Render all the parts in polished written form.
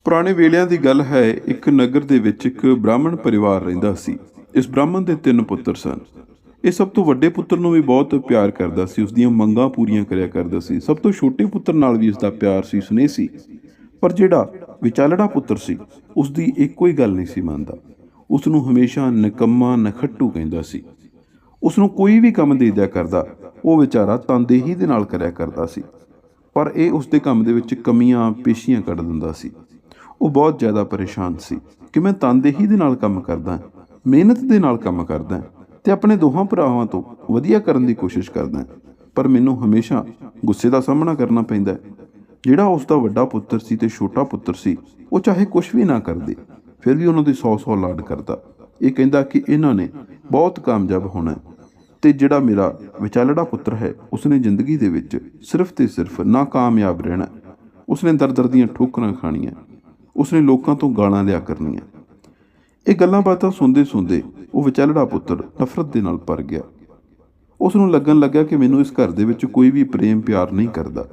ਪੁਰਾਣੇ ਵੇਲਿਆਂ ਦੀ ਗੱਲ ਹੈ। ਇੱਕ ਨਗਰ ਦੇ ਵਿੱਚ ਇੱਕ ਬ੍ਰਾਹਮਣ ਪਰਿਵਾਰ ਰਹਿੰਦਾ ਸੀ। ਇਸ ਬ੍ਰਾਹਮਣ ਦੇ 3 ਪੁੱਤਰ ਸਨ। ਇਹ ਸਭ ਤੋਂ ਵੱਡੇ ਪੁੱਤਰ ਨੂੰ ਵੀ ਬਹੁਤ ਪਿਆਰ ਕਰਦਾ ਸੀ, ਉਸਦੀਆਂ ਮੰਗਾਂ ਪੂਰੀਆਂ ਕਰਿਆ ਕਰਦਾ ਸੀ। ਸਭ ਤੋਂ ਛੋਟੇ ਪੁੱਤਰ ਨਾਲ ਵੀ ਉਸਦਾ ਪਿਆਰ ਸੀ, ਸਨੇਹ ਸੀ। ਪਰ ਜਿਹੜਾ ਵਿਚਾਲੜਾ ਪੁੱਤਰ ਸੀ, ਉਸਦੀ ਇੱਕੋ ਹੀ ਗੱਲ ਨਹੀਂ ਸੀ ਮੰਨਦਾ। ਉਸ ਨੂੰ ਹਮੇਸ਼ਾ ਨਿਕੰਮਾ ਨਖੱਟੂ ਕਹਿੰਦਾ ਸੀ। ਉਸ ਨੂੰ ਕੋਈ ਵੀ ਕੰਮ ਦੇ ਦਿਆ ਕਰਦਾ, ਉਹ ਵਿਚਾਰਾ ਤਨਦੇਹੀ ਦੇ ਨਾਲ ਕਰਿਆ ਕਰਦਾ ਸੀ। ਪਰ ਇਹ ਉਸਦੇ ਕੰਮ ਦੇ ਵਿੱਚ ਕਮੀਆਂ ਪੇਸ਼ੀਆਂ ਕੱਢ ਦਿੰਦਾ ਸੀ। ਉਹ ਬਹੁਤ ਜ਼ਿਆਦਾ ਪਰੇਸ਼ਾਨ ਸੀ ਕਿ ਮੈਂ ਤਨਦੇਹੀ ਦੇ ਨਾਲ ਕੰਮ ਕਰਦਾ, ਮਿਹਨਤ ਦੇ ਨਾਲ ਕੰਮ ਕਰਦਾ ਅਤੇ ਆਪਣੇ ਦੋਹਾਂ ਭਰਾਵਾਂ ਤੋਂ ਵਧੀਆ ਕਰਨ ਦੀ ਕੋਸ਼ਿਸ਼ ਕਰਦਾ, ਪਰ ਮੈਨੂੰ ਹਮੇਸ਼ਾ ਗੁੱਸੇ ਦਾ ਸਾਹਮਣਾ ਕਰਨਾ ਪੈਂਦਾ। ਜਿਹੜਾ ਉਸ ਦਾ ਵੱਡਾ ਪੁੱਤਰ ਸੀ ਅਤੇ ਛੋਟਾ ਪੁੱਤਰ ਸੀ, ਉਹ ਚਾਹੇ ਕੁਛ ਵੀ ਨਾ ਕਰਦੇ, ਫਿਰ ਵੀ ਉਹਨਾਂ ਦੀ 100 ਲਾਡ ਕਰਦਾ। ਇਹ ਕਹਿੰਦਾ ਕਿ ਇਹਨਾਂ ਨੇ ਬਹੁਤ ਕਾਮਯਾਬ ਹੋਣਾ, ਅਤੇ ਜਿਹੜਾ ਮੇਰਾ ਵਿਚਾਲੜਾ ਪੁੱਤਰ ਹੈ, ਉਸਨੇ ਜ਼ਿੰਦਗੀ ਦੇ ਵਿੱਚ ਸਿਰਫ ਅਤੇ ਸਿਰਫ ਨਾਕਾਮਯਾਬ ਰਹਿਣਾ। ਉਸਨੇ ਦਰ ਦੀਆਂ ਠੋਕਰਾਂ ਖਾਣੀਆਂ, ਉਸਨੇ ਲੋਕਾਂ ਤੋਂ ਗਾਲਾਂ ਲਿਆ ਕਰਨੀਆਂ। ਇਹ ਗੱਲਾਂ ਬਾਤਾਂ ਸੁਣਦੇ ਸੁਣਦੇ ਉਹ ਵਿਚਾਲੜਾ ਪੁੱਤਰ ਨਫ਼ਰਤ ਦੇ ਨਾਲ ਭਰ ਗਿਆ। ਉਸ ਨੂੰ ਲੱਗਣ ਲੱਗਾ ਕਿ ਮੈਨੂੰ ਇਸ ਘਰ ਦੇ ਵਿੱਚ ਕੋਈ ਵੀ ਪ੍ਰੇਮ ਪਿਆਰ ਨਹੀਂ ਕਰਦਾ।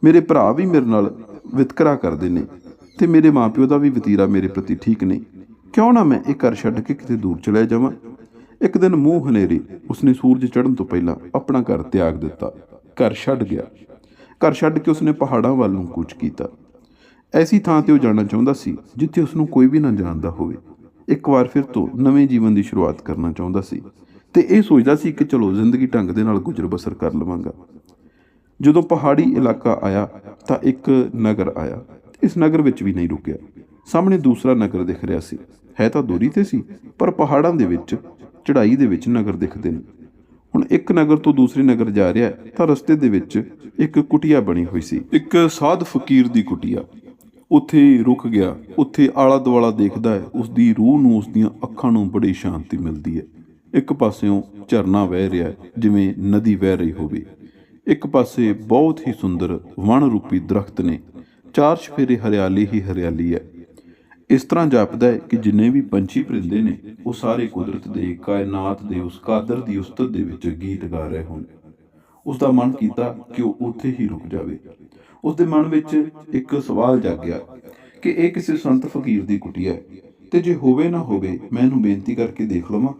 ਮੇਰੇ ਭਰਾ ਵੀ ਮੇਰੇ ਨਾਲ ਵਿਤਕਰਾ ਕਰਦੇ ਨੇ ਅਤੇ ਮੇਰੇ ਮਾਂ ਪਿਓ ਦਾ ਵੀ ਵਤੀਰਾ ਮੇਰੇ ਪ੍ਰਤੀ ਠੀਕ ਨਹੀਂ। ਕਿਉਂ ਨਾ ਮੈਂ ਇਹ ਘਰ ਛੱਡ ਕੇ ਕਿਤੇ ਦੂਰ ਚਲਿਆ ਜਾਵਾਂ। ਇੱਕ ਦਿਨ ਮੂੰਹ ਹਨੇਰੀ ਉਸਨੇ ਸੂਰਜ ਚੜ੍ਹਨ ਤੋਂ ਪਹਿਲਾਂ ਆਪਣਾ ਘਰ ਤਿਆਗ ਦਿੱਤਾ, ਘਰ ਛੱਡ ਗਿਆ। ਘਰ ਛੱਡ ਕੇ ਉਸਨੇ ਪਹਾੜਾਂ ਵੱਲ ਨੂੰ ਕੂਚ ਕੀਤਾ। ਐਸੀ ਥਾਂ 'ਤੇ ਉਹ ਜਾਣਾ ਚਾਹੁੰਦਾ ਸੀ ਜਿੱਥੇ ਉਸਨੂੰ ਕੋਈ ਵੀ ਨਾ ਜਾਣਦਾ ਹੋਵੇ। ਇੱਕ ਵਾਰ ਫਿਰ ਤੋਂ ਨਵੇਂ ਜੀਵਨ ਦੀ ਸ਼ੁਰੂਆਤ ਕਰਨਾ ਚਾਹੁੰਦਾ ਸੀ ਅਤੇ ਇਹ ਸੋਚਦਾ ਸੀ ਕਿ ਚਲੋ ਜ਼ਿੰਦਗੀ ਢੰਗ ਦੇ ਨਾਲ ਗੁਜ਼ਰ ਬਸਰ ਕਰ ਲਵਾਂਗਾ। ਜਦੋਂ ਪਹਾੜੀ ਇਲਾਕਾ ਆਇਆ ਤਾਂ ਇੱਕ ਨਗਰ ਆਇਆ। ਇਸ ਨਗਰ ਵਿੱਚ ਵੀ ਨਹੀਂ ਰੁਕਿਆ। ਸਾਹਮਣੇ ਦੂਸਰਾ ਨਗਰ ਦਿਖ ਰਿਹਾ ਸੀ। ਹੈ ਤਾਂ ਦੂਰੀ 'ਤੇ ਸੀ, ਪਰ ਪਹਾੜਾਂ ਦੇ ਵਿੱਚ ਚੜ੍ਹਾਈ ਦੇ ਵਿੱਚ ਨਗਰ ਦਿਖਦੇ ਨੇ। ਹੁਣ ਇੱਕ ਨਗਰ ਤੋਂ ਦੂਸਰੇ ਨਗਰ ਜਾ ਰਿਹਾ ਤਾਂ ਰਸਤੇ ਦੇ ਵਿੱਚ ਇੱਕ ਕੁਟੀਆ ਬਣੀ ਹੋਈ ਸੀ, ਇੱਕ ਸਾਧ ਫਕੀਰ ਦੀ ਕੁਟੀਆ। ਉੱਥੇ ਰੁਕ ਗਿਆ। ਉੱਥੇ ਆਲਾ ਦੁਆਲਾ ਦੇਖਦਾ ਹੈ। ਉਸਦੀ ਰੂਹ ਨੂੰ, ਉਸਦੀਆਂ ਅੱਖਾਂ ਨੂੰ ਬੜੀ ਸ਼ਾਂਤੀ ਮਿਲਦੀ ਹੈ। ਇੱਕ ਪਾਸਿਓਂ ਝਰਨਾ ਵਹਿ ਰਿਹਾ ਜਿਵੇਂ ਨਦੀ ਵਹਿ ਰਹੀ ਹੋਵੇ। ਇੱਕ ਪਾਸੇ ਬਹੁਤ ਹੀ ਸੁੰਦਰ ਵਣ ਰੂਪੀ ਦਰਖਤ ਨੇ। 4 ਚੁਫੇਰੇ ਹਰਿਆਲੀ ਹੀ ਹਰਿਆਲੀ ਹੈ। ਇਸ ਤਰ੍ਹਾਂ ਜਾਪਦਾ ਹੈ ਕਿ ਜਿੰਨੇ ਵੀ ਪੰਛੀ ਪਰਿੰਦੇ ਨੇ, ਉਹ ਸਾਰੇ ਕੁਦਰਤ ਦੇ, ਕਾਇਨਾਤ ਦੇ ਉਸ ਕਾਦਰ ਦੀ ਉਸਤਤ ਦੇ ਵਿੱਚ ਗੀਤ ਗਾ ਰਹੇ ਹੋਣ। ਉਸਦਾ ਮਨ ਕੀਤਾ ਕਿ ਉਹ ਉੱਥੇ ਹੀ ਰੁਕ ਜਾਵੇ। ਉਸਦੇ ਮਨ ਵਿੱਚ ਇੱਕ ਸਵਾਲ ਜਾਗਿਆ ਕਿ ਇਹ ਕਿਸੇ ਸੰਤ ਫਕੀਰ ਦੀ ਕੁਟੀਆ ਹੈ, ਅਤੇ ਜੇ ਹੋਵੇ ਨਾ ਹੋਵੇ ਮੈਂ ਇਹਨੂੰ ਬੇਨਤੀ ਕਰਕੇ ਦੇਖ ਲਵਾਂ।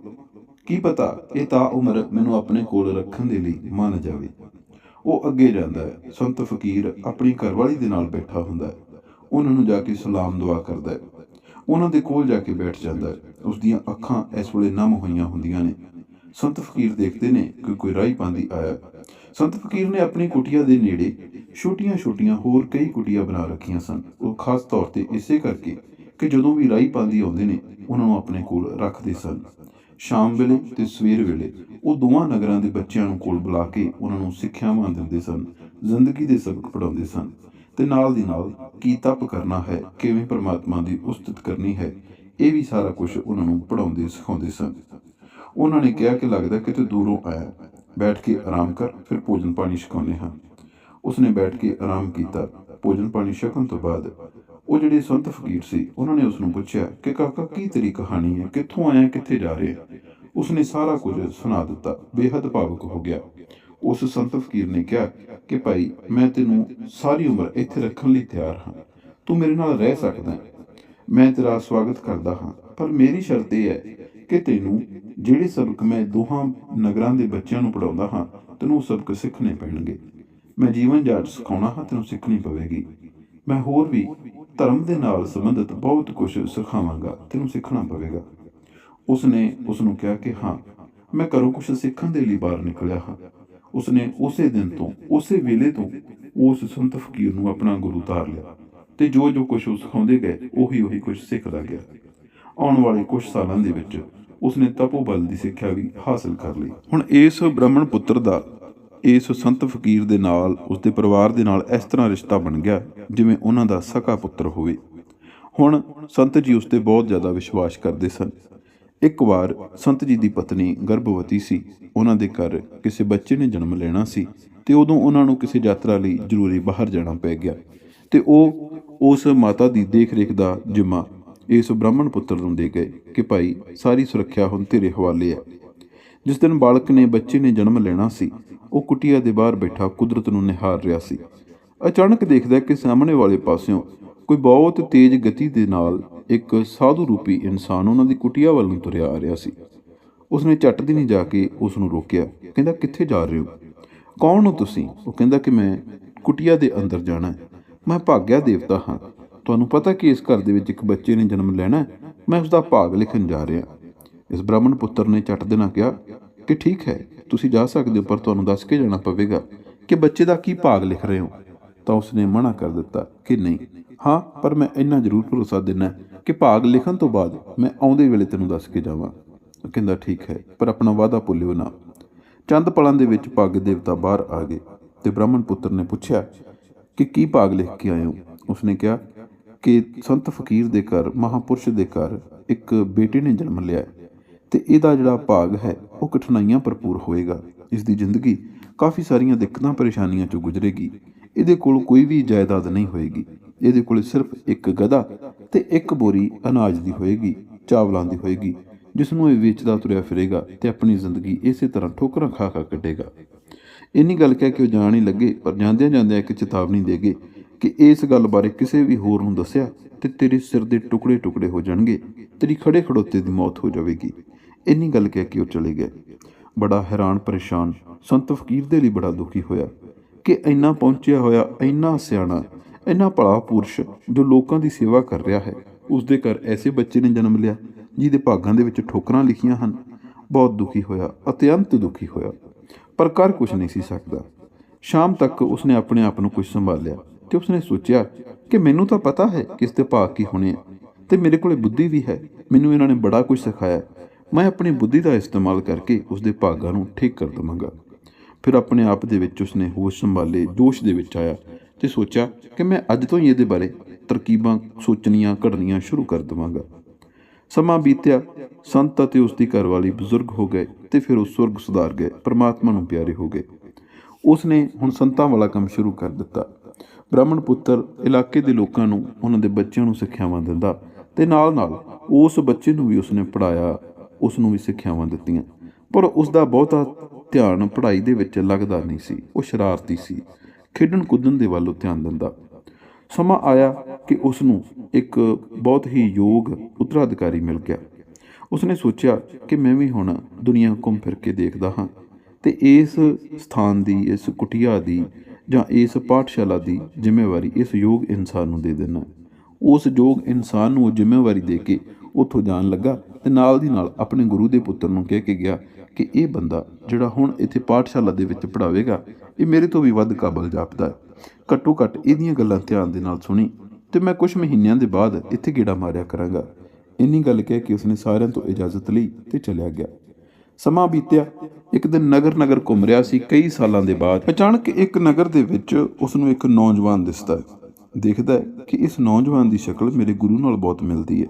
ਕੀ ਪਤਾ ਇਹ ਤਾਂ ਉਮਰ ਮੈਨੂੰ ਆਪਣੇ ਕੋਲ ਰੱਖਣ ਦੇ ਲਈ ਮੰਨ ਜਾਵੇ। ਉਹ ਅੱਗੇ ਜਾਂਦਾ ਹੈ। ਸੰਤ ਫਕੀਰ ਆਪਣੀ ਘਰਵਾਲੀ ਦੇ ਨਾਲ ਬੈਠਾ ਹੁੰਦਾ ਹੈ। ਉਹਨਾਂ ਨੂੰ ਜਾ ਕੇ ਸਲਾਮ ਦੁਆ ਕਰਦਾ ਹੈ। ਉਹਨਾਂ ਦੇ ਕੋਲ ਜਾ ਕੇ ਬੈਠ ਜਾਂਦਾ ਹੈ। ਉਸਦੀਆਂ ਅੱਖਾਂ ਇਸ ਵੇਲੇ ਨਮ ਹੋਈਆਂ ਹੁੰਦੀਆਂ ਨੇ। ਸੰਤ ਫਕੀਰ ਦੇਖਦੇ ਨੇ ਕਿ ਕੋਈ ਰਾਹੀ ਪਾਂਦੀ ਆਇਆ। ਸੰਤ ਫਕੀਰ ਨੇ ਆਪਣੀ ਕੁਟੀਆ ਦੇ ਨੇੜੇ ਛੋਟੀਆਂ ਛੋਟੀਆਂ ਹੋਰ ਕਈ ਕੁਟੀਆਂ ਬਣਾ ਰੱਖੀਆਂ ਸਨ। ਉਹ ਖਾਸ ਤੌਰ 'ਤੇ ਇਸੇ ਕਰਕੇ ਕਿ ਜਦੋਂ ਵੀ ਰਾਹੀ ਪਾਂਦੀ ਆਉਂਦੇ ਨੇ, ਉਹਨਾਂ ਨੂੰ ਆਪਣੇ ਕੋਲ ਰੱਖਦੇ ਸਨ। ਸ਼ਾਮ ਵੇਲੇ ਅਤੇ ਸਵੇਰ ਵੇਲੇ ਉਹ ਦੋਵਾਂ ਨਗਰਾਂ ਦੇ ਬੱਚਿਆਂ ਨੂੰ ਕੋਲ ਬੁਲਾ ਕੇ ਉਹਨਾਂ ਨੂੰ ਸਿੱਖਿਆਵਾਂ ਦਿੰਦੇ ਸਨ, ਜ਼ਿੰਦਗੀ ਦੇ ਸਬਕ ਪੜ੍ਹਾਉਂਦੇ ਸਨ, ਅਤੇ ਨਾਲ ਦੀ ਨਾਲ ਕੀ ਤਪ ਕਰਨਾ ਹੈ, ਕਿਵੇਂ ਪਰਮਾਤਮਾ ਦੀ ਉਸਤਤ ਕਰਨੀ ਹੈ, ਇਹ ਵੀ ਸਾਰਾ ਕੁਛ ਉਹਨਾਂ ਨੂੰ ਪੜ੍ਹਾਉਂਦੇ ਸਿਖਾਉਂਦੇ ਸਨ। ਉਹਨਾਂ ਨੇ ਕਿਹਾ ਕਿ ਲੱਗਦਾ ਕਿਤੇ ਦੂਰੋਂ ਆਇਆ, ਬੈਠ ਕੇ ਆਰਾਮ ਕਰ, ਫਿਰ ਭੋਜਨ ਪਾਣੀ ਛਕਾਉਂਦੇ ਹਾਂ। ਉਸਨੇ ਬੈਠ ਕੇ ਆਰਾਮ ਕੀਤਾ। ਭੋਜਨ ਪਾਣੀ ਛਕਣ ਤੋਂ ਬਾਅਦ ਉਹ ਜਿਹੜੇ ਸੰਤ ਫਕੀਰ ਸੀ, ਉਹਨਾਂ ਨੇ ਉਸਨੂੰ ਪੁੱਛਿਆ ਕਿ ਕਾਕਾ ਕੀ ਤੇਰੀ ਕਹਾਣੀ ਹੈ, ਕਿੱਥੋਂ ਆਇਆ, ਕਿੱਥੇ ਜਾ ਰਿਹਾ। ਉਸਨੇ ਸਾਰਾ ਕੁਝ ਸੁਣਾ ਦਿੱਤਾ। ਬੇਹੱਦ ਭਾਵੁਕ ਹੋ ਗਿਆ। ਉਸ ਸੰਤ ਫਕੀਰ ਨੇ ਕਿਹਾ ਕਿ ਭਾਈ, ਮੈਂ ਤੈਨੂੰ ਸਾਰੀ ਉਮਰ ਇੱਥੇ ਰੱਖਣ ਲਈ ਤਿਆਰ ਹਾਂ। ਤੂੰ ਮੇਰੇ ਨਾਲ ਰਹਿ ਸਕਦਾ, ਮੈਂ ਤੇਰਾ ਸਵਾਗਤ ਕਰਦਾ ਹਾਂ, ਪਰ ਮੇਰੀ ਸ਼ਰਤ ਇਹ ਹੈ ਕਿ ਤੈਨੂੰ ਜਿਹੜੇ ਸਬਕ ਮੈਂ ਦੋਹਾਂ ਨਗਰਾਂ ਦੇ ਬੱਚਿਆਂ ਨੂੰ ਪੜ੍ਹਾਉਂਦਾ ਹਾਂ, ਤੈਨੂੰ ਉਹ ਸਬਕ ਸਿੱਖਣੇ ਪੈਣਗੇ। ਮੈਂ ਜੀਵਨ ਜਾਚ ਸਿਖਾਉਣਾ ਹਾਂ, ਤੈਨੂੰ ਸਿੱਖਣੀ ਪਵੇਗੀ। ਮੈਂ ਹੋਰ ਵੀ ਧਰਮ ਦੇ ਨਾਲ ਸੰਬੰਧਿਤ ਬਹੁਤ ਕੁਝ ਸਿਖਾਵਾਂਗਾ, ਤੈਨੂੰ ਸਿੱਖਣਾ ਪਵੇਗਾ। ਉਸਨੇ ਉਸਨੂੰ ਕਿਹਾ ਕਿ ਹਾਂ, ਮੈਂ ਘਰੋਂ ਕੁਛ ਸਿੱਖਣ ਦੇ ਲਈ ਬਾਹਰ ਨਿਕਲਿਆ ਹਾਂ। ਉਸਨੇ ਉਸੇ ਦਿਨ ਤੋਂ, ਉਸੇ ਵੇਲੇ ਤੋਂ ਉਸ ਸੰਤ ਫਕੀਰ ਨੂੰ ਆਪਣਾ ਗੁਰੂ ਧਾਰ ਲਿਆ, ਅਤੇ ਜੋ ਜੋ ਕੁਛ ਉਹ ਸਿਖਾਉਂਦੇ ਗਏ, ਉਹੀ ਕੁਛ ਸਿੱਖਦਾ ਗਿਆ। ਆਉਣ ਵਾਲੇ ਕੁਛ ਸਾਲਾਂ ਦੇ ਵਿੱਚ ਉਸਨੇ ਤਪੋਬਲ ਦੀ ਸਿੱਖਿਆ ਵੀ ਹਾਸਲ ਕਰ ਲਈ। ਹੁਣ ਇਸ ਬ੍ਰਾਹਮਣ ਪੁੱਤਰ ਦਾ ਇਸ ਸੰਤ ਫਕੀਰ ਦੇ ਨਾਲ, ਉਸਦੇ ਪਰਿਵਾਰ ਦੇ ਨਾਲ ਇਸ ਤਰ੍ਹਾਂ ਰਿਸ਼ਤਾ ਬਣ ਗਿਆ ਜਿਵੇਂ ਉਹਨਾਂ ਦਾ ਸਕਾ ਪੁੱਤਰ ਹੋਵੇ। ਹੁਣ ਸੰਤ ਜੀ ਉਸ 'ਤੇ ਬਹੁਤ ਜ਼ਿਆਦਾ ਵਿਸ਼ਵਾਸ ਕਰਦੇ ਸਨ। ਇੱਕ ਵਾਰ ਸੰਤ ਜੀ ਦੀ ਪਤਨੀ ਗਰਭਵਤੀ ਸੀ। ਉਹਨਾਂ ਦੇ ਘਰ ਕਿਸੇ ਬੱਚੇ ਨੇ ਜਨਮ ਲੈਣਾ ਸੀ, ਅਤੇ ਉਦੋਂ ਉਹਨਾਂ ਨੂੰ ਕਿਸੇ ਯਾਤਰਾ ਲਈ ਜ਼ਰੂਰੀ ਬਾਹਰ ਜਾਣਾ ਪੈ ਗਿਆ, ਅਤੇ ਉਹ ਉਸ ਮਾਤਾ ਦੀ ਦੇਖ ਰੇਖ ਦਾ ਜ਼ਿੰਮਾ ਇਸ ਬ੍ਰਾਹਮਣ ਪੁੱਤਰ ਨੂੰ ਦੇ ਗਏ ਕਿ ਭਾਈ, ਸਾਰੀ ਸੁਰੱਖਿਆ ਹੁਣ ਤੇਰੇ ਹਵਾਲੇ ਹੈ। ਜਿਸ ਦਿਨ ਬਾਲਕ ਨੇ, ਬੱਚੇ ਨੇ ਜਨਮ ਲੈਣਾ ਸੀ, ਉਹ ਕੁਟੀਆ ਦੇ ਬਾਹਰ ਬੈਠਾ ਕੁਦਰਤ ਨੂੰ ਨਿਹਾਰ ਰਿਹਾ ਸੀ। ਅਚਾਨਕ ਦੇਖਦਾ ਕਿ ਸਾਹਮਣੇ ਵਾਲੇ ਪਾਸਿਓਂ ਕੋਈ ਬਹੁਤ ਤੇਜ਼ ਗਤੀ ਦੇ ਨਾਲ ਇੱਕ ਸਾਧੂ ਰੂਪੀ ਇਨਸਾਨ ਉਹਨਾਂ ਦੀ ਕੁਟੀਆ ਵੱਲ ਨੂੰ ਤੁਰਿਆ ਆ ਰਿਹਾ ਸੀ। ਉਸਨੇ ਝੱਟ ਦੀ ਨਹੀਂ ਜਾ ਕੇ ਉਸ ਨੂੰ ਰੋਕਿਆ। ਕਹਿੰਦਾ, ਕਿੱਥੇ ਜਾ ਰਹੇ ਹੋ? ਕੌਣ ਹੋ ਤੁਸੀਂ? ਉਹ ਕਹਿੰਦਾ ਕਿ ਮੈਂ ਕੁਟੀਆ ਦੇ ਅੰਦਰ ਜਾਣਾ ਹੈ। ਮੈਂ ਭਾਗਿਆ ਦੇਵਤਾ ਹਾਂ। ਤੁਹਾਨੂੰ ਪਤਾ ਕਿ ਇਸ ਘਰ ਦੇ ਵਿੱਚ ਇੱਕ ਬੱਚੇ ਨੇ ਜਨਮ ਲੈਣਾ ਹੈ। ਮੈਂ ਉਸ ਦਾ ਭਾਗ ਲਿਖਣ ਜਾ ਰਿਹਾ। ਇਸ ਬ੍ਰਾਹਮਣ ਪੁੱਤਰ ਨੇ ਝੱਟ ਦੇ ਨਾਲ ਕਿਹਾ ਕਿ ਠੀਕ ਹੈ, ਤੁਸੀਂ ਜਾ ਸਕਦੇ ਹੋ, ਪਰ ਤੁਹਾਨੂੰ ਦੱਸ ਕੇ ਜਾਣਾ ਪਵੇਗਾ ਕਿ ਬੱਚੇ ਦਾ ਕੀ ਭਾਗ ਲਿਖ ਰਹੇ ਹੋ। ਤਾਂ ਉਸਨੇ ਮਨਾ ਕਰ ਦਿੱਤਾ ਕਿ ਨਹੀਂ, ਹਾਂ, ਪਰ ਮੈਂ ਇੰਨਾ ਜ਼ਰੂਰ ਭਰੋਸਾ ਦਿੰਦਾ ਕਿ ਭਾਗ ਲਿਖਣ ਤੋਂ ਬਾਅਦ ਮੈਂ ਆਉਂਦੇ ਵੇਲੇ ਤੈਨੂੰ ਦੱਸ ਕੇ ਜਾਵਾਂ। ਉਹ ਕਹਿੰਦਾ, ਠੀਕ ਹੈ, ਪਰ ਆਪਣਾ ਵਾਅਦਾ ਭੁੱਲਿਓ ਨਾ। ਚੰਦ ਪਲਾਂ ਦੇ ਵਿੱਚ ਭਾਗ ਦੇਵਤਾ ਬਾਹਰ ਆ ਗਏ ਤੇ ਬ੍ਰਾਹਮਣ ਪੁੱਤਰ ਨੇ ਪੁੱਛਿਆ ਕਿ ਕੀ ਭਾਗ ਲਿਖ ਕੇ ਆਏ ਹੋ? ਉਸਨੇ ਕਿਹਾ ਕਿ ਸੰਤ ਫਕੀਰ ਦੇ ਘਰ, ਮਹਾਂਪੁਰਸ਼ ਦੇ ਘਰ ਇੱਕ ਬੇਟੇ ਨੇ ਜਨਮ ਲਿਆ ਤੇ ਇਹਦਾ ਜਿਹੜਾ ਭਾਗ ਹੈ ਉਹ ਕਠਿਨਾਈਆਂ ਭਰਪੂਰ ਹੋਏਗਾ। ਇਸ ਦੀ ਜ਼ਿੰਦਗੀ ਕਾਫੀ ਸਾਰੀਆਂ ਦਿੱਕਤਾਂ ਪਰੇਸ਼ਾਨੀਆਂ ਚੋਂ ਗੁਜ਼ਰੇਗੀ। ਇਹਦੇ ਕੋਲ ਕੋਈ ਵੀ ਜਾਇਦਾਦ ਨਹੀਂ ਹੋਏਗੀ। ਇਹਦੇ ਕੋਲ ਸਿਰਫ ਇੱਕ ਗਧਾ ਤੇ ਇੱਕ ਬੋਰੀ ਅਨਾਜ ਦੀ ਹੋਏਗੀ, ਚਾਵਲਾਂ ਦੀ ਹੋਏਗੀ, ਜਿਸ ਨੂੰ ਇਹ ਵੇਚਦਾ ਤੁਰਿਆ ਫਿਰੇਗਾ ਤੇ ਆਪਣੀ ਜ਼ਿੰਦਗੀ ਇਸੇ ਤਰ੍ਹਾਂ ਠੋਕਰਾਂ ਖਾ ਖਾ ਕੱਢੇਗਾ। ਇੰਨੀ ਗੱਲ ਕਹਿ ਕੇ ਉਹ ਜਾਣ ਹੀ ਲੱਗੇ, ਪਰ ਜਾਂਦਿਆਂ ਜਾਂਦਿਆਂ ਇੱਕ ਚੇਤਾਵਨੀ ਦੇ ਗਏ ਕਿ ਇਸ ਗੱਲ ਬਾਰੇ ਕਿਸੇ ਵੀ ਹੋਰ ਨੂੰ ਦੱਸਿਆ ਤੇ ਤੇਰੇ ਸਿਰ ਦੇ ਟੁਕੜੇ ਟੁਕੜੇ ਹੋ ਜਾਣਗੇ, ਤੇਰੀ ਖੜੇ ਖੜੋਤੇ ਦੀ ਮੌਤ ਹੋ ਜਾਵੇਗੀ। ਇੰਨੀ ਗੱਲ ਕਹਿ ਕੇ ਉਹ ਚਲੇ ਗਏ। ਬੜਾ ਹੈਰਾਨ ਪਰੇਸ਼ਾਨ ਸੰਤ ਫਕੀਰ ਦੇ ਲਈ ਬੜਾ ਦੁਖੀ ਹੋਇਆ ਕਿ ਇੰਨਾ ਪਹੁੰਚਿਆ ਹੋਇਆ, ਇੰਨਾ ਸਿਆਣਾ, ਇੰਨਾ ਭਲਾ ਪੁਰਸ਼ ਜੋ ਲੋਕਾਂ ਦੀ ਸੇਵਾ ਕਰ ਰਿਹਾ ਹੈ, ਉਸਦੇ ਘਰ ਐਸੇ ਬੱਚੇ ਨੇ ਜਨਮ ਲਿਆ ਜਿਹਦੇ ਭਾਗਾਂ ਦੇ ਵਿੱਚ ਠੋਕਰਾਂ ਲਿਖੀਆਂ ਹਨ। ਬਹੁਤ ਦੁਖੀ ਹੋਇਆ, ਅਤਿਅੰਤ ਦੁਖੀ ਹੋਇਆ, ਪਰ ਕਰ ਕੁਛ ਨਹੀਂ ਸੀ ਸਕਦਾ। ਸ਼ਾਮ ਤੱਕ ਉਸਨੇ ਆਪਣੇ ਆਪ ਨੂੰ ਕੁਝ ਸੰਭਾਲਿਆ ਤੇ ਉਸਨੇ ਸੋਚਿਆ ਕਿ ਮੈਨੂੰ ਤਾਂ ਪਤਾ ਹੈ ਕਿ ਇਸ ਦੇ ਭਾਗ ਕੀ ਹੋਣੇ ਆ ਤੇ ਮੇਰੇ ਕੋਲ ਬੁੱਧੀ ਵੀ ਹੈ। ਮੈਨੂੰ ਇਹਨਾਂ ਨੇ ਬੜਾ ਕੁਝ ਸਿਖਾਇਆ। ਮੈਂ ਆਪਣੀ ਬੁੱਧੀ ਦਾ ਇਸਤੇਮਾਲ ਕਰਕੇ ਉਸਦੇ ਭਾਗਾਂ ਨੂੰ ਠੀਕ ਕਰ ਦੇਵਾਂਗਾ। ਫਿਰ ਆਪਣੇ ਆਪ ਦੇ ਵਿੱਚ ਉਸਨੇ ਹੋਸ਼ ਸੰਭਾਲੇ, ਜੋਸ਼ ਦੇ ਵਿੱਚ ਆਇਆ ਤੇ ਸੋਚਿਆ ਕਿ ਮੈਂ ਅੱਜ ਤੋਂ ਹੀ ਇਹਦੇ ਬਾਰੇ ਤਰਕੀਬਾਂ ਸੋਚਣੀਆਂ, ਘੜਨੀਆਂ ਸ਼ੁਰੂ ਕਰ ਦੇਵਾਂਗਾ। ਸਮਾਂ ਬੀਤਿਆ। ਸੰਤ ਅਤੇ ਉਸਦੀ ਘਰਵਾਲੀ ਬਜ਼ੁਰਗ ਹੋ ਗਏ ਤੇ ਫਿਰ ਉਹ ਸੁਰਗ ਸੁਧਾਰ ਗਏ, ਪਰਮਾਤਮਾ ਨੂੰ ਪਿਆਰੇ ਹੋ ਗਏ। ਉਸਨੇ ਹੁਣ ਸੰਤਾਂ ਵਾਲਾ ਕੰਮ ਸ਼ੁਰੂ ਕਰ ਦਿੱਤਾ। ਬ੍ਰਾਹਮਣ ਪੁੱਤਰ ਇਲਾਕੇ ਦੇ ਲੋਕਾਂ ਨੂੰ, ਉਹਨਾਂ ਦੇ ਬੱਚਿਆਂ ਨੂੰ ਸਿੱਖਿਆਵਾਂ ਦਿੰਦਾ ਤੇ ਨਾਲ ਨਾਲ ਉਸ ਬੱਚੇ ਨੂੰ ਵੀ ਉਸਨੇ ਪੜ੍ਹਾਇਆ, ਉਸ ਨੂੰ ਵੀ ਸਿੱਖਿਆਵਾਂ ਦਿੱਤੀਆਂ। ਪਰ ਉਸ ਦਾ ਬਹੁਤਾ ਧਿਆਨ ਪੜ੍ਹਾਈ ਦੇ ਵਿੱਚ ਲੱਗਦਾ ਨਹੀਂ ਸੀ। ਉਹ ਸ਼ਰਾਰਤੀ ਸੀ, ਖੇਡਣ ਕੁੱਦਣ ਦੇ ਵੱਲੋਂ ਧਿਆਨ ਦਿੰਦਾ। ਸਮਾਂ ਆਇਆ ਕਿ ਉਸ ਨੂੰ ਇੱਕ ਬਹੁਤ ਹੀ ਯੋਗ ਉੱਤਰਾਧਿਕਾਰੀ ਮਿਲ ਗਿਆ। ਉਸਨੇ ਸੋਚਿਆ ਕਿ ਮੈਂ ਵੀ ਹੁਣ ਦੁਨੀਆ ਘੁੰਮ ਫਿਰ ਕੇ ਦੇਖਦਾ ਹਾਂ ਤੇ ਇਸ ਸਥਾਨ ਦੀ, ਇਸ ਕੁਟੀਆ ਦੀ ਜਾਂ ਇਸ ਪਾਠਸ਼ਾਲਾ ਦੀ ਜ਼ਿੰਮੇਵਾਰੀ ਇਸ ਯੋਗ ਇਨਸਾਨ ਨੂੰ ਦੇ ਦੇਣਾ। ਉਸ ਯੋਗ ਇਨਸਾਨ ਨੂੰ ਉਹ ਜ਼ਿੰਮੇਵਾਰੀ ਦੇ ਕੇ ਉੱਥੋਂ ਜਾਣ ਲੱਗਾ ਤੇ ਨਾਲ ਦੀ ਨਾਲ ਆਪਣੇ ਗੁਰੂ ਦੇ ਪੁੱਤਰ ਨੂੰ ਕਹਿ ਕੇ ਗਿਆ ਕਿ ਇਹ ਬੰਦਾ ਜਿਹੜਾ ਹੁਣ ਇੱਥੇ ਪਾਠਸ਼ਾਲਾ ਦੇ ਵਿੱਚ ਪੜ੍ਹਾਵੇਗਾ, ਇਹ ਮੇਰੇ ਤੋਂ ਵੀ ਵੱਧ ਕਾਬਲ ਜਾਪਦਾ ਹੈ। ਘੱਟੋ ਘੱਟ ਇਹਦੀਆਂ ਗੱਲਾਂ ਧਿਆਨ ਦੇ ਨਾਲ ਸੁਣੀ ਤੇ ਮੈਂ ਕੁਝ ਮਹੀਨਿਆਂ ਦੇ ਬਾਅਦ ਇੱਥੇ ਗੇੜਾ ਮਾਰਿਆ ਕਰਾਂਗਾ। ਇੰਨੀ ਗੱਲ ਕਹਿ ਕੇ ਉਸਨੇ ਸਾਰਿਆਂ ਤੋਂ ਇਜਾਜ਼ਤ ਲਈ ਤੇ ਚਲਿਆ ਗਿਆ। ਸਮਾਂ ਬੀਤਿਆ। ਇੱਕ ਦਿਨ ਨਗਰ ਘੁੰਮ ਰਿਹਾ ਸੀ। ਕਈ ਸਾਲਾਂ ਦੇ ਬਾਅਦ ਅਚਾਨਕ ਇੱਕ ਨਗਰ ਦੇ ਵਿੱਚ ਉਸ ਨੂੰ ਇੱਕ ਨੌਜਵਾਨ ਦਿਸਦਾ ਹੈ। ਦੇਖਦਾ ਹੈ ਕਿ ਇਸ ਨੌਜਵਾਨ ਦੀ ਸ਼ਕਲ ਮੇਰੇ ਗੁਰੂ ਨਾਲ ਬਹੁਤ ਮਿਲਦੀ ਹੈ।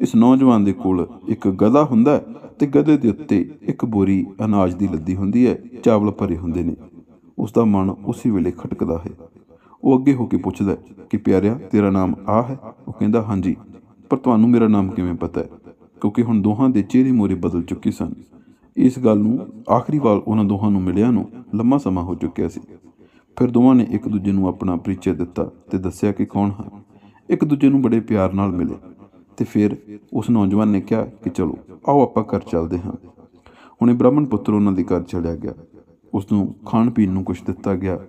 ਇਸ ਨੌਜਵਾਨ ਦੇ ਕੋਲ ਇੱਕ ਗਧਾ ਹੁੰਦਾ ਹੈ ਤੇ ਗਧੇ ਦੇ ਉੱਤੇ ਇੱਕ ਬੋਰੀ ਅਨਾਜ ਦੀ ਲੱਦੀ ਹੁੰਦੀ ਹੈ, ਚਾਵਲ ਭਰੇ ਹੁੰਦੇ ਨੇ। ਉਸ ਦਾ ਮਨ ਉਸੇ ਵੇਲੇ ਖਟਕਦਾ ਹੈ। ਉਹ ਅੱਗੇ ਹੋ ਕੇ ਪੁੱਛਦਾ ਕਿ ਪਿਆਰਿਆ, ਤੇਰਾ ਨਾਮ ਆ ਹੈ? ਉਹ ਕਹਿੰਦਾ, ਹਾਂਜੀ, ਪਰ ਤੁਹਾਨੂੰ ਮੇਰਾ ਨਾਮ ਕਿਵੇਂ ਪਤਾ ਹੈ? ਕਿਉਂਕਿ ਹੁਣ ਦੋਹਾਂ ਦੇ ਚਿਹਰੇ ਮੋਹਰੇ ਬਦਲ ਚੁੱਕੇ ਸਨ। ਇਸ ਗੱਲ ਨੂੰ ਆਖਰੀ ਵਾਰ ਉਹਨਾਂ ਦੋਹਾਂ ਨੂੰ ਮਿਲਿਆ ਨੂੰ ਲੰਮਾ ਸਮਾਂ ਹੋ ਚੁੱਕਿਆ ਸੀ। ਫਿਰ ਦੋਵਾਂ ਨੇ ਇੱਕ ਦੂਜੇ ਨੂੰ ਆਪਣਾ ਪਰਿਚੈ ਦਿੱਤਾ ਤੇ ਦੱਸਿਆ ਕਿ ਕੌਣ ਹਾਂ। ਇੱਕ ਦੂਜੇ ਨੂੰ ਬੜੇ ਪਿਆਰ ਨਾਲ ਮਿਲੇ ਤੇ ਫਿਰ ਉਸ ਨੌਜਵਾਨ ਨੇ ਕਿਹਾ ਕਿ ਚਲੋ ਆਓ ਆਪਾਂ ਘਰ ਚੱਲਦੇ ਹਾਂ। ਹੁਣ ਇਹ ਬ੍ਰਾਹਮਣ ਪੁੱਤਰ ਉਹਨਾਂ ਦੇ ਘਰ ਚਲਿਆ ਗਿਆ। ਉਸ ਨੂੰ ਖਾਣ ਪੀਣ ਨੂੰ ਕੁਝ ਦਿੱਤਾ ਗਿਆ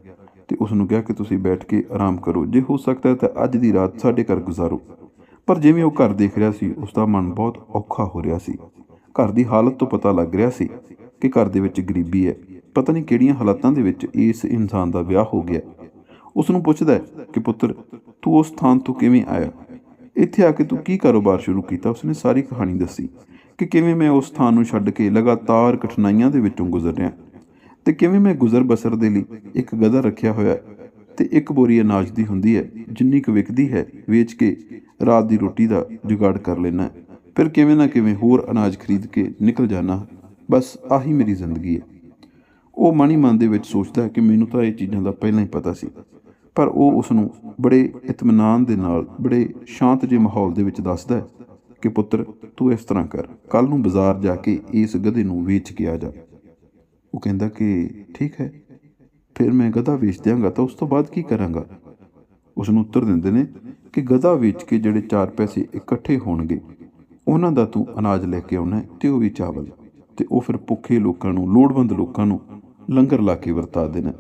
ਤੇ ਉਸ ਨੂੰ ਕਿਹਾ ਕਿ ਤੁਸੀਂ ਬੈਠ ਕੇ ਆਰਾਮ ਕਰੋ, ਜੇ ਹੋ ਸਕਦਾ ਤਾਂ ਅੱਜ ਦੀ ਰਾਤ ਸਾਡੇ ਘਰ ਗੁਜ਼ਾਰੋ। ਪਰ ਜਿਵੇਂ ਉਹ ਘਰ ਦੇਖ ਰਿਹਾ ਸੀ, ਉਸ ਦਾ ਮਨ ਬਹੁਤ ਔਖਾ ਹੋ ਰਿਹਾ ਸੀ। ਘਰ ਦੀ ਹਾਲਤ ਤੋਂ ਪਤਾ ਲੱਗ ਰਿਹਾ ਸੀ ਕਿ ਘਰ ਦੇ ਵਿੱਚ ਗਰੀਬੀ ਹੈ। ਪਤਾ ਨਹੀਂ ਕਿਹੜੀਆਂ ਹਾਲਾਤਾਂ ਦੇ ਵਿੱਚ ਇਸ ਇਨਸਾਨ ਦਾ ਵਿਆਹ ਹੋ ਗਿਆ। ਉਸ ਨੂੰ ਪੁੱਛਦਾ ਕਿ ਪੁੱਤਰ, ਤੂੰ ਉਸ ਥਾਂ ਤੋਂ ਕਿਵੇਂ ਆਇਆ? ਇੱਥੇ ਆ ਕੇ ਤੂੰ ਕੀ ਕਾਰੋਬਾਰ ਸ਼ੁਰੂ ਕੀਤਾ? ਉਸਨੇ ਸਾਰੀ ਕਹਾਣੀ ਦੱਸੀ ਕਿ ਕਿਵੇਂ ਮੈਂ ਉਸ ਥਾਂ ਨੂੰ ਛੱਡ ਕੇ ਲਗਾਤਾਰ ਕਠਿਨਾਈਆਂ ਦੇ ਵਿੱਚੋਂ ਗੁਜ਼ਰ ਰਿਹਾ ਤੇ ਕਿਵੇਂ ਮੈਂ ਗੁਜ਼ਰ ਬਸਰ ਦੇ ਲਈ ਇੱਕ ਗਧਾ ਰੱਖਿਆ ਹੋਇਆ ਤੇ ਇੱਕ ਬੋਰੀ ਅਨਾਜ ਦੀ ਹੁੰਦੀ ਹੈ, ਜਿੰਨੀ ਕੁ ਵਿਕਦੀ ਹੈ ਵੇਚ ਕੇ ਰਾਤ ਦੀ ਰੋਟੀ ਦਾ ਜੁਗਾੜ ਕਰ ਲੈਣਾ। ਫਿਰ ਕਿਵੇਂ ਨਾ ਕਿਵੇਂ ਹੋਰ ਅਨਾਜ ਖਰੀਦ ਕੇ ਨਿਕਲ ਜਾਣਾ। ਬਸ ਆਹੀ ਮੇਰੀ ਜ਼ਿੰਦਗੀ ਹੈ। ਉਹ ਮਨ ਹੀ ਮਨ ਦੇ ਵਿੱਚ ਸੋਚਦਾ ਕਿ ਮੈਨੂੰ ਤਾਂ ਇਹ ਚੀਜ਼ਾਂ ਦਾ ਪਹਿਲਾਂ ਹੀ ਪਤਾ ਸੀ। ਪਰ ਉਹ ਉਸ ਨੂੰ ਬੜੇ ਇਤਮਨਾਨ ਦੇ ਨਾਲ, ਬੜੇ ਸ਼ਾਂਤ ਜਿਹੇ ਮਾਹੌਲ ਦੇ ਵਿੱਚ ਦੱਸਦਾ ਕਿ ਪੁੱਤਰ, ਤੂੰ ਇਸ ਤਰ੍ਹਾਂ ਕਰ, ਕੱਲ੍ਹ ਨੂੰ ਬਾਜ਼ਾਰ ਜਾ ਕੇ ਇਸ ਗਧੇ ਨੂੰ ਵੇਚ ਕੇ ਆ ਜਾ। ਉਹ ਕਹਿੰਦਾ ਕਿ ਠੀਕ ਹੈ। ਫਿਰ ਮੈਂ ਗਧਾ ਵੇਚ ਦਿਆਂਗਾ ਤਾਂ ਉਸ ਤੋਂ ਬਾਅਦ ਕੀ ਕਰਾਂਗਾ? ਉਸ ਨੂੰ ਉੱਤਰ ਦਿੰਦੇ ਨੇ ਕਿ ਗਧਾ ਵੇਚ ਕੇ ਜਿਹੜੇ 4 ਪੈਸੇ ਇਕੱਠੇ ਹੋਣਗੇ ਉਹਨਾਂ ਦਾ ਤੂੰ ਅਨਾਜ ਲੈ ਕੇ ਆਉਣਾ ਅਤੇ ਉਹ ਵੀ ਚਾਵਲ, ਅਤੇ ਉਹ ਫਿਰ ਭੁੱਖੇ ਲੋਕਾਂ ਨੂੰ, ਲੋੜਵੰਦ ਲੋਕਾਂ ਨੂੰ ਲੰਗਰ ਲਾ ਕੇ ਵਰਤਾ ਦੇਣਾ।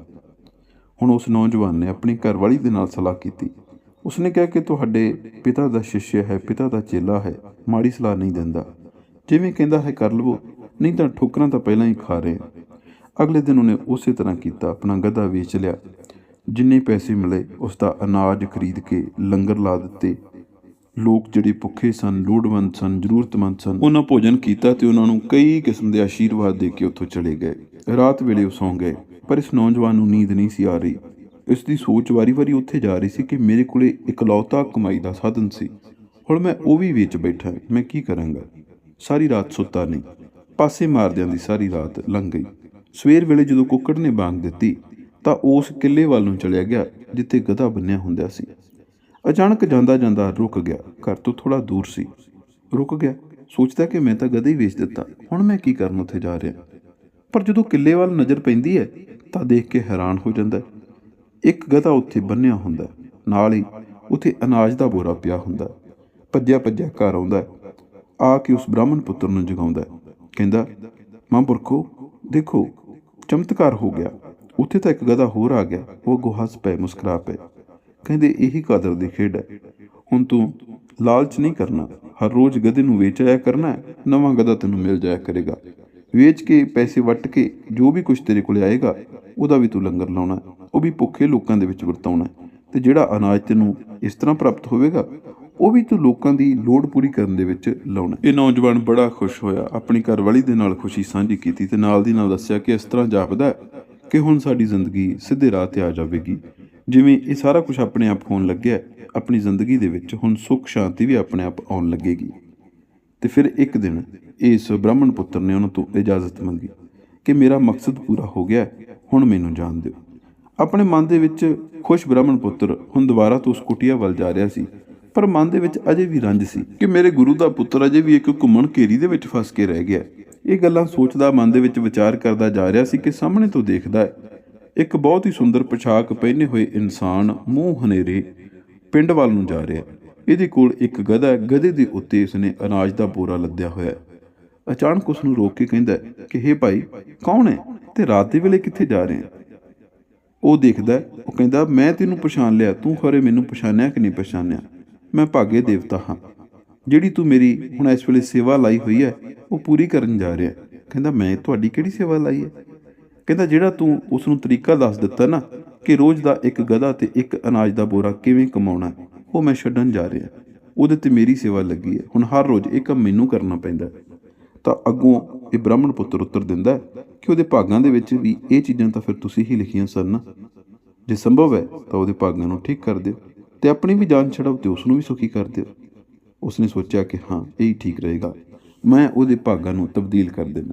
ਹੁਣ ਉਸ ਨੌਜਵਾਨ ਨੇ ਆਪਣੀ ਘਰਵਾਲੀ ਦੇ ਨਾਲ ਸਲਾਹ ਕੀਤੀ। ਉਸਨੇ ਕਿਹਾ ਕਿ ਤੁਹਾਡੇ ਪਿਤਾ ਦਾ ਸ਼ਿਸ਼ਯ ਹੈ, ਪਿਤਾ ਦਾ ਚੇਲਾ ਹੈ, ਮਾੜੀ ਸਲਾਹ ਨਹੀਂ ਦਿੰਦਾ, ਜਿਵੇਂ ਕਹਿੰਦਾ ਹੈ ਕਰ ਲਵੋ, ਨਹੀਂ ਤਾਂ ਠੋਕਰਾਂ ਤਾਂ ਪਹਿਲਾਂ ਹੀ ਖਾ ਰਹੇ। ਅਗਲੇ ਦਿਨ ਉਹਨੇ ਉਸੇ ਤਰ੍ਹਾਂ ਕੀਤਾ, ਆਪਣਾ ਗਧਾ ਵੇਚ ਲਿਆ। ਜਿੰਨੇ ਪੈਸੇ ਮਿਲੇ ਉਸ ਦਾ ਅਨਾਜ ਖਰੀਦ ਕੇ ਲੰਗਰ ਲਾ ਦਿੱਤੇ। ਲੋਕ ਜਿਹੜੇ ਭੁੱਖੇ ਸਨ, ਲੋੜਵੰਦ ਸਨ, ਜ਼ਰੂਰਤਮੰਦ ਸਨ, ਉਹਨਾਂ ਭੋਜਨ ਕੀਤਾ ਅਤੇ ਉਹਨਾਂ ਨੂੰ ਕਈ ਕਿਸਮ ਦੇ ਆਸ਼ੀਰਵਾਦ ਦੇ ਕੇ ਉੱਥੋਂ ਚਲੇ ਗਏ। ਰਾਤ ਵੇਲੇ ਉਹ ਸੌਂ ਗਏ, ਪਰ ਇਸ ਨੌਜਵਾਨ ਨੂੰ ਨੀਂਦ ਨਹੀਂ ਸੀ ਆ ਰਹੀ। ਇਸ ਦੀ ਸੋਚ ਵਾਰੀ ਵਾਰੀ ਉੱਥੇ ਜਾ ਰਹੀ ਸੀ ਕਿ ਮੇਰੇ ਕੋਲ ਇਕਲੌਤਾ ਕਮਾਈ ਦਾ ਸਾਧਨ ਸੀ, ਹੁਣ ਮੈਂ ਉਹ ਵੀ ਵੇਚ ਬੈਠਾ, ਮੈਂ ਕੀ ਕਰਾਂਗਾ। ਸਾਰੀ ਰਾਤ ਸੁੱਤਾ ਨਹੀਂ, ਪਾਸੇ ਮਾਰਦਿਆਂ ਦੀ ਸਾਰੀ ਰਾਤ ਲੰਘ ਗਈ। ਸਵੇਰ ਵੇਲੇ ਜਦੋਂ ਕੁੱਕੜ ਨੇ ਬਾਂਗ ਦਿੱਤੀ ਤਾਂ ਉਸ ਕਿੱਲੇ ਵੱਲ ਨੂੰ ਚਲਿਆ ਗਿਆ ਜਿੱਥੇ ਗਧਾ ਬੰਨਿਆ ਹੁੰਦਾ ਸੀ। ਅਚਾਨਕ ਜਾਂਦਾ ਜਾਂਦਾ ਰੁਕ ਗਿਆ। ਘਰ ਤੋਂ ਥੋੜ੍ਹਾ ਦੂਰ ਸੀ, ਰੁਕ ਗਿਆ, ਸੋਚਦਾ ਕਿ ਮੈਂ ਤਾਂ ਗਧਾ ਹੀ ਵੇਚ ਦਿੱਤਾ, ਹੁਣ ਮੈਂ ਕੀ ਕਰਨ ਉੱਥੇ ਜਾ ਰਿਹਾ। ਪਰ ਜਦੋਂ ਕਿੱਲੇ ਵੱਲ ਨਜ਼ਰ ਪੈਂਦੀ ਹੈ ਤਾਂ ਦੇਖ ਕੇ ਹੈਰਾਨ ਹੋ ਜਾਂਦਾ। ਇੱਕ ਗਧਾ ਉੱਥੇ ਬੰਨਿਆ ਹੁੰਦਾ, ਨਾਲ ਹੀ ਉੱਥੇ ਅਨਾਜ ਦਾ ਬੋਰਾ ਪਿਆ ਹੁੰਦਾ। ਭੱਜਿਆ ਭੱਜਿਆ ਘਰ ਆਉਂਦਾ, ਆ ਕੇ ਉਸ ਬ੍ਰਾਹਮਣ ਪੁੱਤਰ ਨੂੰ ਜਗਾਉਂਦਾ। ਕਹਿੰਦਾ, ਮਹਾਂਪੁਰਖੋ ਦੇਖੋ, ਚਮਤਕਾਰ ਹੋ ਗਿਆ, ਉੱਥੇ ਤਾਂ ਇੱਕ ਗਧਾ ਹੋਰ ਆ ਗਿਆ। ਉਹ ਅੱਗੋਂ ਹੱਸ ਪਏ, ਮੁਸਕਰਾ ਪਏ। ਕਹਿੰਦੇ, ਇਹੀ ਕਾਦਰ ਦੀ ਖੇਡ ਹੈ, ਹੁਣ ਤੂੰ ਲਾਲਚ ਨਹੀਂ ਕਰਨਾ, ਹਰ ਰੋਜ਼ ਗਧੇ ਨੂੰ ਵੇਚ ਆਇਆ ਕਰਨਾ, ਨਵਾਂ ਗਧਾ ਤੈਨੂੰ ਮਿਲ ਜਾਇਆ ਕਰੇਗਾ। ਵੇਚ ਕੇ ਪੈਸੇ ਵੱਟ ਕੇ ਜੋ ਵੀ ਕੁਛ ਤੇਰੇ ਕੋਲ ਆਏਗਾ ਉਹਦਾ ਵੀ ਤੂੰ ਲੰਗਰ ਲਾਉਣਾ, ਉਹ ਵੀ ਭੁੱਖੇ ਲੋਕਾਂ ਦੇ ਵਿੱਚ ਵਰਤਾਉਣਾ, ਅਤੇ ਜਿਹੜਾ ਅਨਾਜ ਤੈਨੂੰ ਇਸ ਤਰ੍ਹਾਂ ਪ੍ਰਾਪਤ ਹੋਵੇਗਾ ਉਹ ਵੀ ਤੂੰ ਲੋਕਾਂ ਦੀ ਲੋੜ ਪੂਰੀ ਕਰਨ ਦੇ ਵਿੱਚ ਲਾਉਣਾ। ਇਹ ਨੌਜਵਾਨ ਬੜਾ ਖੁਸ਼ ਹੋਇਆ, ਆਪਣੀ ਘਰਵਾਲੀ ਦੇ ਨਾਲ ਖੁਸ਼ੀ ਸਾਂਝੀ ਕੀਤੀ ਅਤੇ ਨਾਲ ਦੀ ਨਾਲ ਦੱਸਿਆ ਕਿ ਇਸ ਤਰ੍ਹਾਂ ਜਾਪਦਾ ਕਿ ਹੁਣ ਸਾਡੀ ਜ਼ਿੰਦਗੀ ਸਿੱਧੇ ਰਾਹ 'ਤੇ ਆ ਜਾਵੇਗੀ। ਜਿਵੇਂ ਇਹ ਸਾਰਾ ਕੁਛ ਆਪਣੇ ਆਪ ਹੋਣ ਲੱਗਿਆ, ਆਪਣੀ ਜ਼ਿੰਦਗੀ ਦੇ ਵਿੱਚ ਹੁਣ ਸੁੱਖ ਸ਼ਾਂਤੀ ਵੀ ਆਪਣੇ ਆਪ ਆਉਣ ਲੱਗੇਗੀ। ਅਤੇ ਫਿਰ ਇੱਕ ਦਿਨ ਇਸ ਬ੍ਰਾਹਮਣ ਪੁੱਤਰ ਨੇ ਉਹਨਾਂ ਤੋਂ ਇਜਾਜ਼ਤ ਮੰਗੀ ਕਿ ਮੇਰਾ ਮਕਸਦ ਪੂਰਾ ਹੋ ਗਿਆ, ਹੁਣ ਮੈਨੂੰ ਜਾਣ ਦਿਓ। ਆਪਣੇ ਮਨ ਦੇ ਵਿੱਚ ਖੁਸ਼ ਬ੍ਰਾਹਮਣ ਪੁੱਤਰ ਹੁਣ ਦੁਬਾਰਾ ਤੋਂ ਉਸ ਕੁਟੀਆ ਵੱਲ ਜਾ ਰਿਹਾ ਸੀ, ਪਰ ਮਨ ਦੇ ਵਿੱਚ ਅਜੇ ਵੀ ਰੰਜ ਸੀ ਕਿ ਮੇਰੇ ਗੁਰੂ ਦਾ ਪੁੱਤਰ ਅਜੇ ਵੀ ਇੱਕ ਘੁੰਮਣ ਘੇਰੀ ਦੇ ਵਿੱਚ ਫਸ ਕੇ ਰਹਿ ਗਿਆ। ਇਹ ਗੱਲਾਂ ਸੋਚਦਾ, ਮਨ ਦੇ ਵਿੱਚ ਵਿਚਾਰ ਕਰਦਾ ਜਾ ਰਿਹਾ ਸੀ ਕਿ ਸਾਹਮਣੇ ਤੋਂ ਦੇਖਦਾ ਇੱਕ ਬਹੁਤ ਹੀ ਸੁੰਦਰ ਪੋਸ਼ਾਕ ਪਹਿਨੇ ਹੋਏ ਇਨਸਾਨ ਮੂੰਹ ਹਨੇਰੇ ਪਿੰਡ ਵੱਲ ਨੂੰ ਜਾ ਰਿਹਾ। ਇਹਦੇ ਕੋਲ ਇੱਕ ਗਧਾ, ਗਧੇ ਦੇ ਉੱਤੇ ਇਸਨੇ ਅਨਾਜ ਦਾ ਬੋਰਾ ਲੱਦਿਆ ਹੋਇਆ। ਅਚਾਨਕ ਉਸ ਨੂੰ ਰੋਕ ਕੇ ਕਹਿੰਦਾ ਕਿ ਹੇ ਭਾਈ, ਕੌਣ ਹੈ ਤੇ ਰਾਤ ਦੇ ਵੇਲੇ ਕਿੱਥੇ ਜਾ ਰਹੇ? ਉਹ ਦੇਖਦਾ, ਉਹ ਕਹਿੰਦਾ, ਮੈਂ ਤੈਨੂੰ ਪਛਾਣ ਲਿਆ, ਤੂੰ ਖਰੇ ਮੈਨੂੰ ਪਛਾਣਿਆ ਕਿ ਨਹੀਂ ਪਛਾਣਿਆ। ਮੈਂ ਭਾਗੇ ਦੇਵਤਾ ਹਾਂ, ਜਿਹੜੀ ਤੂੰ ਮੇਰੀ ਹੁਣ ਇਸ ਵੇਲੇ ਸੇਵਾ ਲਾਈ ਹੋਈ ਹੈ ਉਹ ਪੂਰੀ ਕਰਨ ਜਾ ਰਿਹਾ। ਕਹਿੰਦਾ, ਮੈਂ ਤੁਹਾਡੀ ਕਿਹੜੀ ਸੇਵਾ ਲਾਈ ਹੈ? ਕਹਿੰਦਾ, ਜਿਹੜਾ ਤੂੰ ਉਸ ਨੂੰ ਤਰੀਕਾ ਦੱਸ ਦਿੱਤਾ ਨਾ ਕਿ ਰੋਜ਼ ਦਾ ਇੱਕ ਗਧਾ ਤੇ ਇੱਕ ਅਨਾਜ ਦਾ ਬੋਰਾ ਕਿਵੇਂ ਕਮਾਉਣਾ, ਉਹ ਮੈਂ ਛੱਡਣ ਜਾ ਰਿਹਾ। ਉਹਦੇ 'ਤੇ ਮੇਰੀ ਸੇਵਾ ਲੱਗੀ ਹੈ, ਹੁਣ ਹਰ ਰੋਜ਼ ਇਹ ਕੰਮ ਮੈਨੂੰ ਕਰਨਾ ਪੈਂਦਾ। ਤਾਂ ਅੱਗੋਂ ਇਹ ਬ੍ਰਾਹਮਣ ਪੁੱਤਰ ਉੱਤਰ ਦਿੰਦਾ ਕਿ ਉਹਦੇ ਭਾਗਾਂ ਦੇ ਵਿੱਚ ਵੀ ਇਹ ਚੀਜ਼ਾਂ ਤਾਂ ਫਿਰ ਤੁਸੀਂ ਹੀ ਲਿਖੀਆਂ ਸਨ ਨਾ, ਜੇ ਸੰਭਵ ਹੈ ਤਾਂ ਉਹਦੇ ਭਾਗਾਂ ਨੂੰ ਠੀਕ ਕਰ ਦਿਓ ਅਤੇ ਆਪਣੀ ਵੀ ਜਾਨ ਛਡਾਓ ਅਤੇ ਉਸ ਨੂੰ ਵੀ ਸੁਖੀ ਕਰ ਦਿਓ। ਉਸਨੇ ਸੋਚਿਆ ਕਿ ਹਾਂ, ਇਹੀ ਠੀਕ ਰਹੇਗਾ, ਮੈਂ ਉਹਦੇ ਭਾਗਾਂ ਨੂੰ ਤਬਦੀਲ ਕਰ ਦਿੰਦਾ।